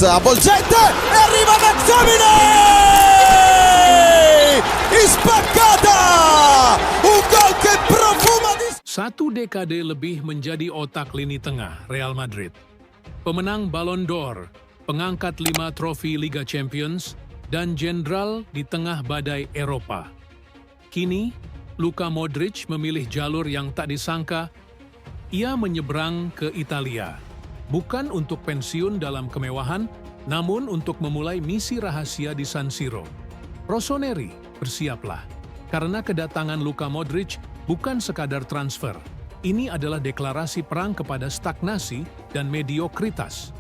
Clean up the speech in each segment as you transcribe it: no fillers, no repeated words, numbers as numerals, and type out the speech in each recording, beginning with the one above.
avvolgente e arriva McTominay! Spaccata! Un gol che profuma di... Satu dekade lebih menjadi otak lini tengah Real Madrid. Pemenang Ballon d'Or, pengangkat 5 trofi Liga Champions, dan jenderal di tengah badai Eropa. Kini, Luka Modric memilih jalur yang tak disangka. Ia menyeberang ke Italia, bukan untuk pensiun dalam kemewahan, namun untuk memulai misi rahasia di San Siro. Rossoneri, bersiaplah, karena kedatangan Luka Modric bukan sekadar transfer. Ini adalah deklarasi perang kepada stagnasi dan mediokritas.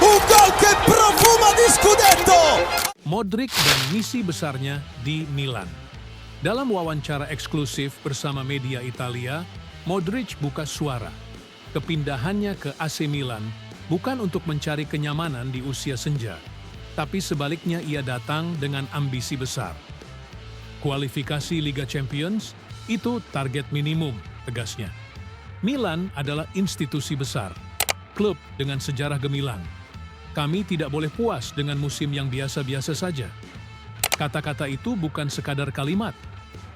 Un gol che profuma di scudetto! Modric dan misi besarnya di Milan. Dalam wawancara eksklusif bersama media Italia, Modric buka suara. Kepindahannya ke AC Milan bukan untuk mencari kenyamanan di usia senja, tapi sebaliknya ia datang dengan ambisi besar. Kualifikasi Liga Champions itu target minimum, tegasnya. Milan adalah institusi besar, klub dengan sejarah gemilang. Kami tidak boleh puas dengan musim yang biasa-biasa saja. Kata-kata itu bukan sekadar kalimat,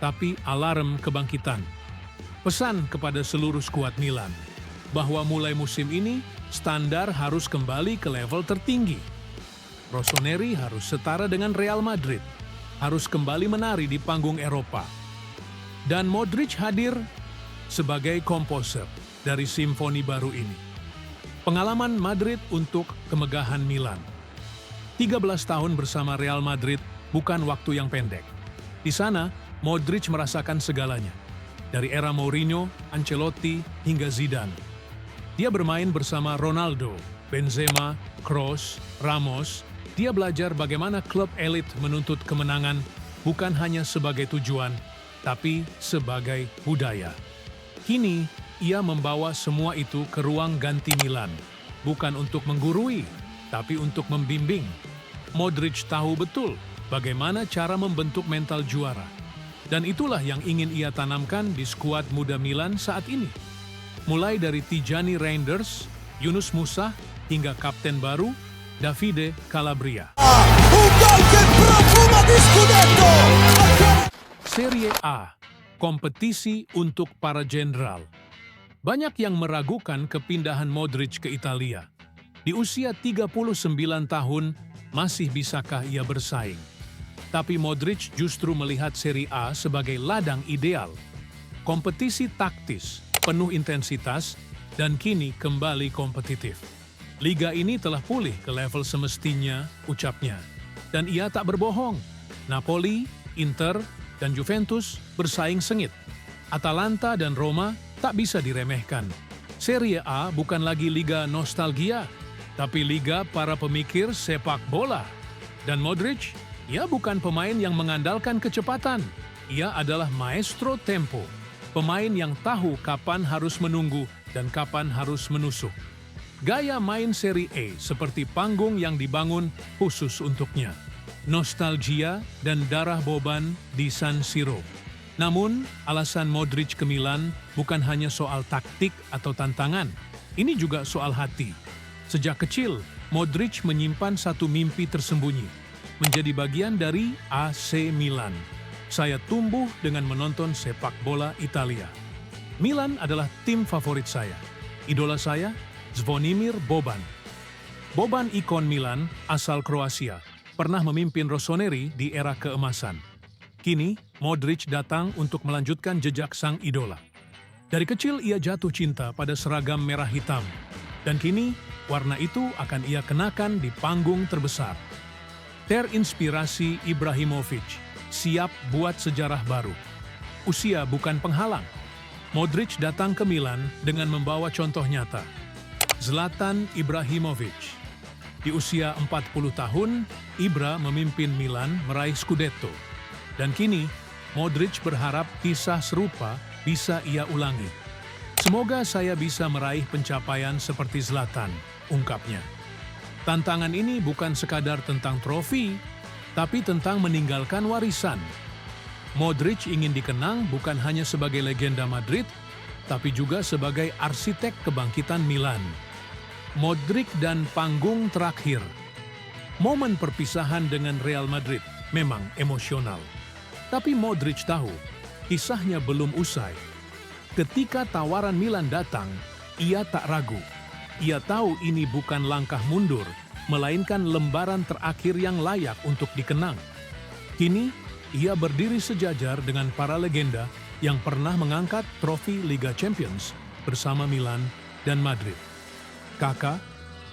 tapi alarm kebangkitan. Pesan kepada seluruh skuad Milan, bahwa mulai musim ini, standar harus kembali ke level tertinggi. Rossoneri harus setara dengan Real Madrid, harus kembali menari di panggung Eropa. Dan Modric hadir sebagai komposer dari simfoni baru ini. Pengalaman Madrid untuk kemegahan Milan. 13 tahun bersama Real Madrid bukan waktu yang pendek. Di sana, Modric merasakan segalanya. Dari era Mourinho, Ancelotti, hingga Zidane. Dia bermain bersama Ronaldo, Benzema, Kroos, Ramos. Dia belajar bagaimana klub elit menuntut kemenangan bukan hanya sebagai tujuan, tapi sebagai budaya. Kini, ia membawa semua itu ke ruang ganti Milan, bukan untuk menggurui, tapi untuk membimbing. Modric tahu betul bagaimana cara membentuk mental juara. Dan itulah yang ingin ia tanamkan di skuad muda Milan saat ini. Mulai dari Tijani Reinders, Yunus Musa, hingga kapten baru, Davide Calabria. Un gol che profuma di scudetto! Serie A, kompetisi untuk para jenderal. Banyak yang meragukan kepindahan Modric ke Italia. Di usia 39 tahun, masih bisakah ia bersaing? Tapi Modric justru melihat Serie A sebagai ladang ideal. Kompetisi taktis, penuh intensitas, dan kini kembali kompetitif. Liga ini telah pulih ke level semestinya, ucapnya. Dan ia tak berbohong. Napoli, Inter, dan Juventus bersaing sengit. Atalanta dan Roma tak bisa diremehkan. Serie A bukan lagi liga nostalgia, tapi liga para pemikir sepak bola. Dan Modric, ia bukan pemain yang mengandalkan kecepatan. Ia adalah maestro tempo. Pemain yang tahu kapan harus menunggu dan kapan harus menusuk. Gaya main Serie A seperti panggung yang dibangun khusus untuknya. Nostalgia dan darah Boban di San Siro. Namun, alasan Modric ke Milan bukan hanya soal taktik atau tantangan. Ini juga soal hati. Sejak kecil, Modric menyimpan satu mimpi tersembunyi. Menjadi bagian dari AC Milan. Saya tumbuh dengan menonton sepak bola Italia. Milan adalah tim favorit saya. Idola saya, Zvonimir Boban. Boban ikon Milan, asal Kroasia, pernah memimpin Rossoneri di era keemasan. Kini, Modric datang untuk melanjutkan jejak sang idola. Dari kecil ia jatuh cinta pada seragam merah hitam. Dan kini, warna itu akan ia kenakan di panggung terbesar. Terinspirasi Ibrahimovic, siap buat sejarah baru. Usia bukan penghalang. Modric datang ke Milan dengan membawa contoh nyata. Zlatan Ibrahimovic. Di usia 40 tahun, Ibra memimpin Milan meraih Scudetto. Dan kini, Modric berharap kisah serupa bisa ia ulangi. Semoga saya bisa meraih pencapaian seperti Zlatan, ungkapnya. Tantangan ini bukan sekadar tentang trofi, tapi tentang meninggalkan warisan. Modric ingin dikenang bukan hanya sebagai legenda Madrid, tapi juga sebagai arsitek kebangkitan Milan. Modric dan panggung terakhir. Momen perpisahan dengan Real Madrid memang emosional. Tapi Modric tahu, kisahnya belum usai. Ketika tawaran Milan datang, ia tak ragu. Ia tahu ini bukan langkah mundur, melainkan lembaran terakhir yang layak untuk dikenang. Kini, ia berdiri sejajar dengan para legenda yang pernah mengangkat trofi Liga Champions bersama Milan dan Madrid. Kaká,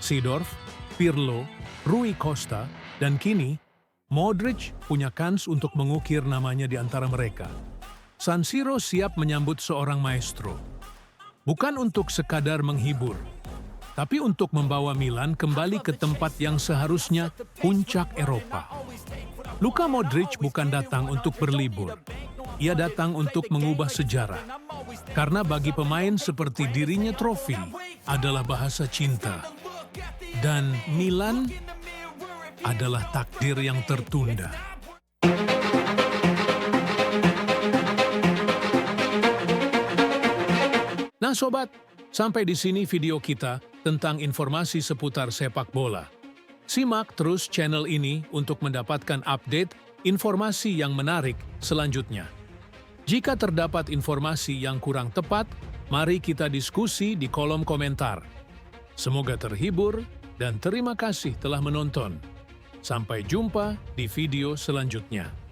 Seedorf, Pirlo, Rui Costa, dan kini Modric punya kans untuk mengukir namanya di antara mereka. San Siro siap menyambut seorang maestro. Bukan untuk sekadar menghibur, tapi untuk membawa Milan kembali ke tempat yang seharusnya puncak Eropa. Luka Modric bukan datang untuk berlibur. Ia datang untuk mengubah sejarah. Karena bagi pemain seperti dirinya trofi adalah bahasa cinta. Dan Milan adalah takdir yang tertunda. Nah sobat, sampai di sini video kita tentang informasi seputar sepak bola. Simak terus channel ini untuk mendapatkan update informasi yang menarik selanjutnya. Jika terdapat informasi yang kurang tepat, mari kita diskusi di kolom komentar. Semoga terhibur dan terima kasih telah menonton. Sampai jumpa di video selanjutnya.